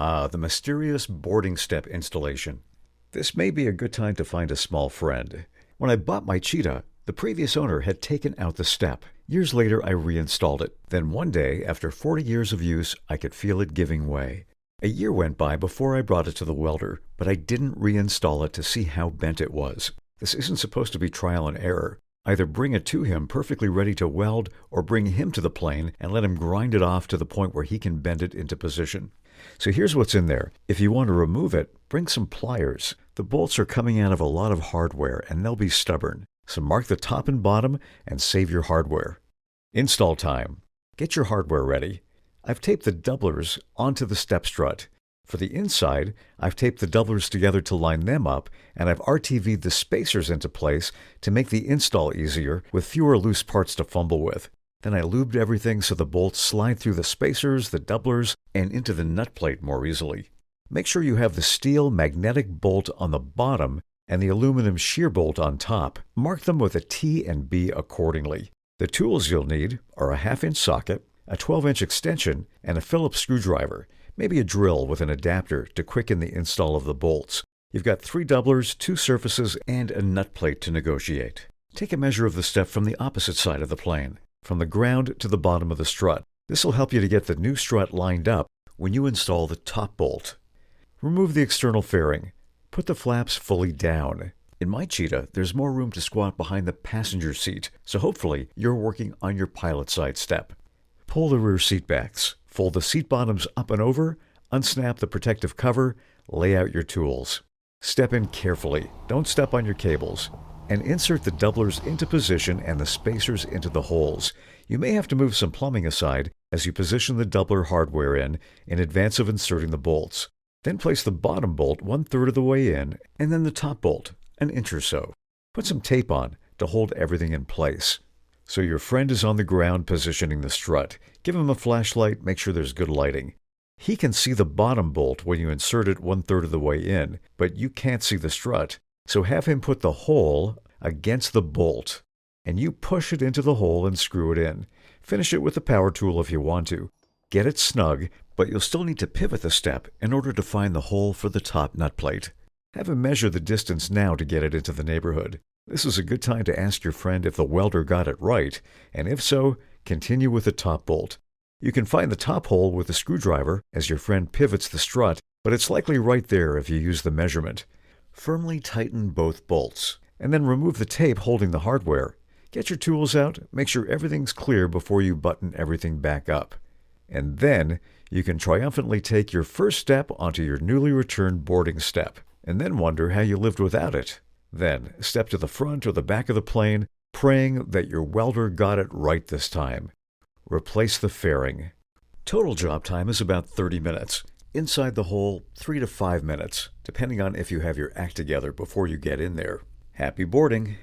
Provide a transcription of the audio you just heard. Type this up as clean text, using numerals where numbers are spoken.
The mysterious boarding step installation. This may be a good time to find a small friend. When I bought my Cheetah, the previous owner had taken out the step. Years later, I reinstalled it. Then one day, after 40 years of use, I could feel it giving way. A year went by before I brought it to the welder, but I didn't reinstall it to see how bent it was. This isn't supposed to be trial and error. Either bring it to him perfectly ready to weld, or bring him to the plane and let him grind it off to the point where he can bend it into position. So here's what's in there. If you want to remove it, bring some pliers. The bolts are coming out of a lot of hardware and they'll be stubborn. So mark the top and bottom and save your hardware. Install time. Get your hardware ready. I've taped the doublers onto the step strut. For the inside, I've taped the doublers together to line them up, and I've RTV'd the spacers into place to make the install easier with fewer loose parts to fumble with. Then I lubed everything so the bolts slide through the spacers, the doublers, and into the nut plate more easily. Make sure you have the steel magnetic bolt on the bottom and the aluminum shear bolt on top. Mark them with a T and B accordingly. The tools you'll need are a 1/2-inch socket, a 12-inch extension, and a Phillips screwdriver, maybe a drill with an adapter to quicken the install of the bolts. You've got 3 doublers, 2 surfaces, and a nut plate to negotiate. Take a measure of the step from the opposite side of the plane, from the ground to the bottom of the strut. This will help you to get the new strut lined up when you install the top bolt. Remove the external fairing. Put the flaps fully down. In my Cheetah, there's more room to squat behind the passenger seat, so hopefully you're working on your pilot side step. Pull the rear seat backs. Fold the seat bottoms up and over, unsnap the protective cover, lay out your tools. Step in carefully, don't step on your cables, and insert the doublers into position and the spacers into the holes. You may have to move some plumbing aside as you position the doubler hardware in advance of inserting the bolts. Then place the bottom bolt 1/3 of the way in, and then the top bolt, an inch or so. Put some tape on to hold everything in place. So your friend is on the ground positioning the strut. Give him a flashlight, make sure there's good lighting. He can see the bottom bolt when you insert it 1/3 of the way in, but you can't see the strut. So have him put the hole against the bolt, and you push it into the hole and screw it in. Finish it with a power tool if you want to. Get it snug, but you'll still need to pivot the step in order to find the hole for the top nut plate. Have him measure the distance now to get it into the neighborhood. This is a good time to ask your friend if the welder got it right, and if so, continue with the top bolt. You can find the top hole with a screwdriver as your friend pivots the strut, but it's likely right there if you use the measurement. Firmly tighten both bolts, and then remove the tape holding the hardware. Get your tools out, make sure everything's clear before you button everything back up. And then you can triumphantly take your first step onto your newly returned boarding step, and then wonder how you lived without it. Then step to the front or the back of the plane, praying that your welder got it right this time. Replace the fairing. Total job time is about 30 minutes. Inside the hole, 3 to 5 minutes, depending on if you have your act together before you get in there. Happy boarding!